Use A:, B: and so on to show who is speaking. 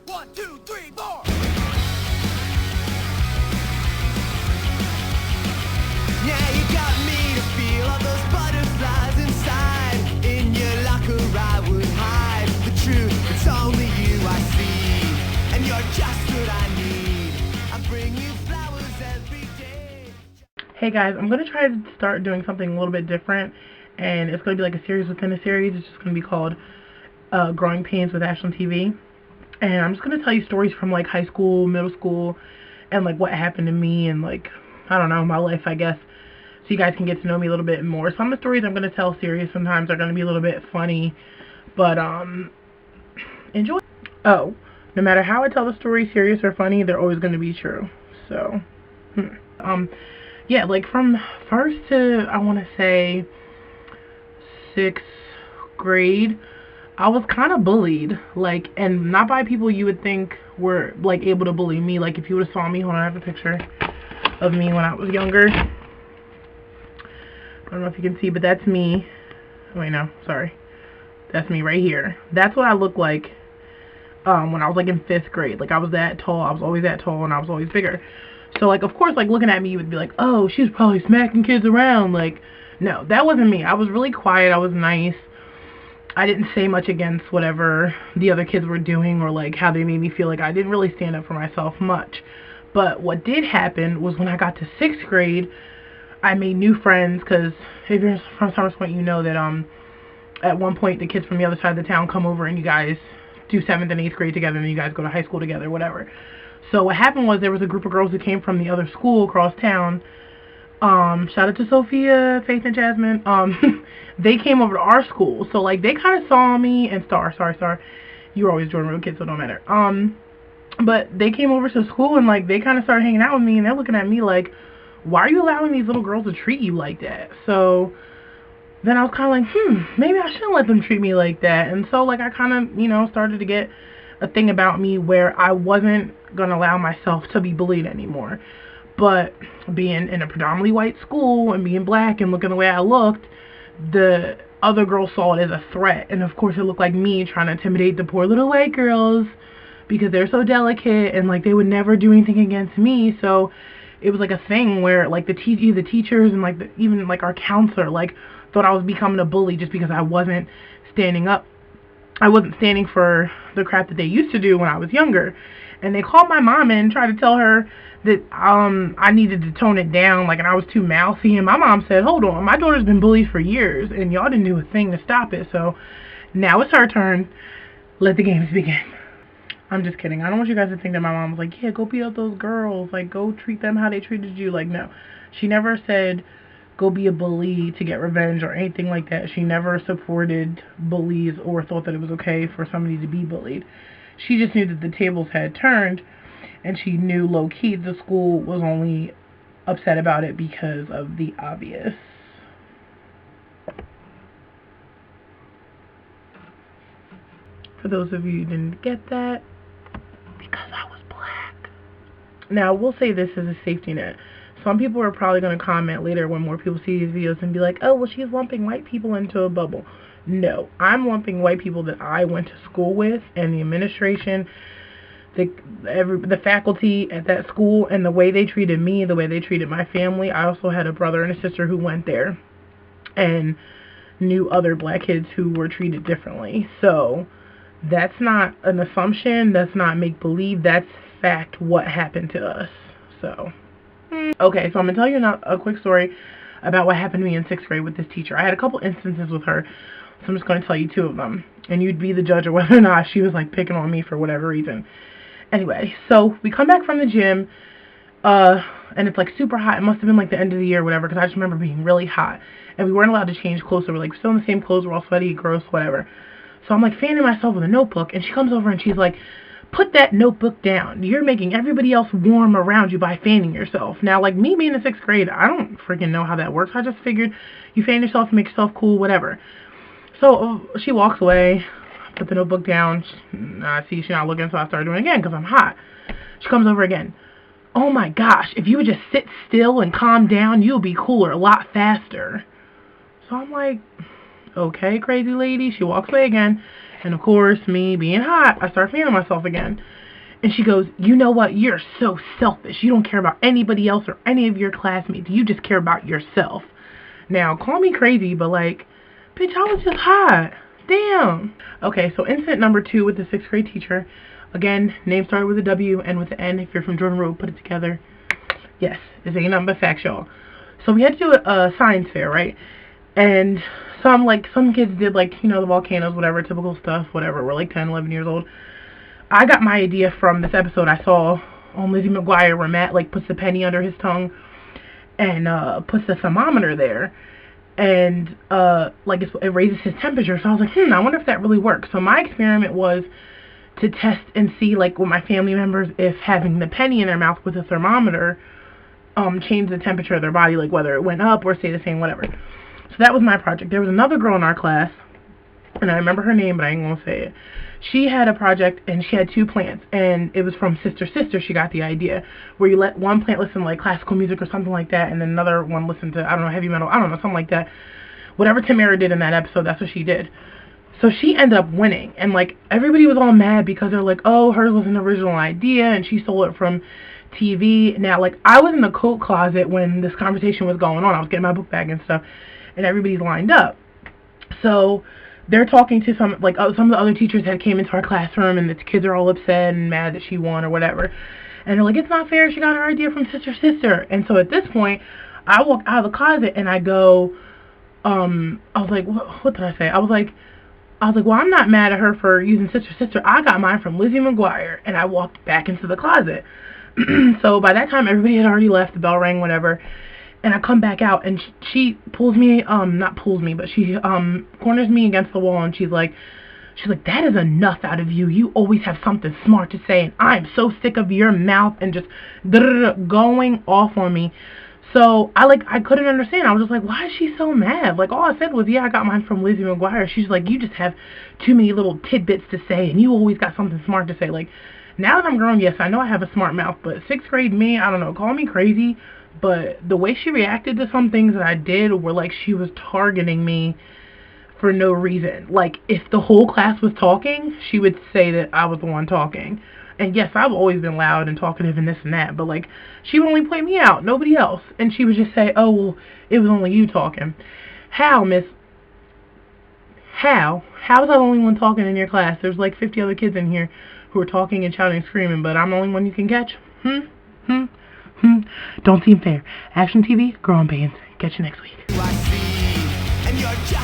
A: 1, 2, 3, 4. Yeah, you got me to feel all those butterflies inside. In your locker I would hide the truth. It's only you I see, and you're just what I need. I bring you flowers every day.
B: Hey guys, I'm going to try to start doing something a little bit different, and it's going to be like a series within a series. It's just going to be called Growing Pains with ASHLYN TV, and I'm just going to tell you stories from like high school, middle school, and like what happened to me and like, I don't know, my life, I guess, so you guys can get to know me a little bit more. Some of the stories I'm going to tell serious sometimes are going to be a little bit funny, but enjoy. Oh, no matter how I tell the story, serious or funny, they're always going to be true. So, yeah, like from first to, I want to say, 6th grade, I was kind of bullied, like, and not by people you would think were, like, able to bully me. Like, if you would have saw me, hold on, I have a picture of me when I was younger. I don't know if you can see, but that's me. Wait, no, sorry. That's me right here. That's what I looked like when I was, like, in 5th grade. Like, I was that tall. I was always that tall, and I was always bigger. So, like, of course, like, looking at me, you would be like, oh, she's probably smacking kids around. Like, no, that wasn't me. I was really quiet. I was nice. I didn't say much against whatever the other kids were doing or, like, how they made me feel. Like, I didn't really stand up for myself much. But what did happen was when I got to 6th grade, I made new friends, because if you're from Summers Point, you know that, at one point, the kids from the other side of the town come over and you guys do 7th and 8th grade together, and you guys go to high school together, whatever. So what happened was there was a group of girls who came from the other school across town. Shout out to Sophia, Faith, and Jasmine. They came over to our school. So, like, they kind of saw me, and Star. You were always Jordan Road kids, so it don't matter. But they came over to school, and, like, they kind of started hanging out with me, and they're looking at me like, why are you allowing these little girls to treat you like that? So then I was kind of like, maybe I shouldn't let them treat me like that. And so, like, I kind of, you know, started to get a thing about me where I wasn't going to allow myself to be bullied anymore. But being in a predominantly white school and being black and looking the way I looked, the other girls saw it as a threat. And, of course, it looked like me trying to intimidate the poor little white girls because they're so delicate and, like, they would never do anything against me. So it was, like, a thing where, like, the teachers and, like, even, like, our counselor, like, thought I was becoming a bully just because I wasn't standing up. I wasn't standing for the crap that they used to do when I was younger. And they called my mom in and tried to tell her that I needed to tone it down, like, and I was too mouthy. And my mom said, hold on, my daughter's been bullied for years, and y'all didn't do a thing to stop it. So now it's her turn. Let the games begin. I'm just kidding. I don't want you guys to think that my mom was like, yeah, go beat up those girls. Like, go treat them how they treated you. Like, no. She never said, go be a bully to get revenge or anything like that. She never supported bullies or thought that it was okay for somebody to be bullied. She just knew that the tables had turned, and she knew low-key the school was only upset about it because of the obvious. For those of you who didn't get that, because I was black. Now, we'll say this as a safety net. Some people are probably going to comment later when more people see these videos and be like, oh, well, she's lumping white people into a bubble. No, I'm lumping white people that I went to school with and the administration, the faculty at that school, and the way they treated me, the way they treated my family. I also had a brother and a sister who went there and knew other black kids who were treated differently. So that's not an assumption. That's not make-believe. That's fact what happened to us. So, okay, so I'm going to tell you a quick story about what happened to me in 6th grade with this teacher. I had a couple instances with her, so I'm just going to tell you 2 of them. And you'd be the judge of whether or not she was, like, picking on me for whatever reason. Anyway, so we come back from the gym, and it's, like, super hot. It must have been, like, the end of the year or whatever, because I just remember being really hot. And we weren't allowed to change clothes, so we're, like, still in the same clothes. We're all sweaty, gross, whatever. So I'm, like, fanning myself with a notebook, and she comes over and she's like, put that notebook down. You're making everybody else warm around you by fanning yourself. Now, like, me being in 6th grade, I don't freaking know how that works. I just figured you fan yourself to make yourself cool, whatever. So she walks away, put the notebook down. I see she's not looking, so I start doing it again because I'm hot. She comes over again. Oh my gosh, if you would just sit still and calm down, you'll be cooler a lot faster. So I'm like, okay, crazy lady. She walks away again, And of course, me being hot, I start feeling myself again. And she goes, you know what? You're so selfish. You don't care about anybody else or any of your classmates. You just care about yourself. Now, call me crazy, but like, bitch, I was just hot. Damn. Okay, so incident number 2 with the 6th grade teacher. Again, name started with a W and with an N. If you're from Jordan Road, put it together. Yes, it's ain't nothing but facts, y'all. So we had to do a science fair, right? And some kids did like, you know, the volcanoes, whatever, typical stuff, whatever. We're like 10, 11 years old. I got my idea from this episode I saw on Lizzie McGuire where Matt like puts the penny under his tongue and puts the thermometer there, and like it raises his temperature. So I was like, I wonder if that really works. So my experiment was to test and see, like, with my family members, if having the penny in their mouth with a thermometer changed the temperature of their body, like whether it went up or stayed the same, whatever. So that was my project. There was another girl in our class, and I remember her name, but I ain't gonna say it. She had a project, and she had 2 plants, and it was from Sister. She got the idea, where you let one plant listen to, like, classical music or something like that, and then another one listen to, I don't know, heavy metal, I don't know, something like that. Whatever Tamara did in that episode, that's what she did. So she ended up winning, and, like, everybody was all mad because they're like, oh, hers was an original idea, and she stole it from TV. Now, like, I was in the coat closet when this conversation was going on. I was getting my book bag and stuff, and everybody's lined up. So they're talking to some of the other teachers that came into our classroom, and the kids are all upset and mad that she won or whatever. And they're like, it's not fair. She got her idea from Sister. And so at this point, I walk out of the closet and I go, I was like, what did I say? I was like, well, I'm not mad at her for using Sister. I got mine from Lizzie McGuire. And I walked back into the closet. So by that time, everybody had already left. The bell rang, whatever. And I come back out, and she pulls me, not pulls me, but she corners me against the wall, and she's like, that is enough out of you. You always have something smart to say, and I'm so sick of your mouth, and just going off on me. So I couldn't understand. I was just like, why is she so mad? Like, all I said was, yeah, I got mine from Lizzie McGuire. She's like, you just have too many little tidbits to say, and you always got something smart to say. Like, now that I'm grown, yes, I know I have a smart mouth, but 6th grade me, I don't know, call me crazy, but the way she reacted to some things that I did were like she was targeting me for no reason. Like, if the whole class was talking, she would say that I was the one talking. And yes, I've always been loud and talkative and this and that, but like, she would only play me out, nobody else. And she would just say, oh, well, it was only you talking. How, miss? How? How was I the only one talking in your class? There's like 50 other kids in here who are talking and shouting and screaming, but I'm the only one you can catch? Don't seem fair. ASHLYN TV, grow on pains. Catch you next week.
A: I see, and you're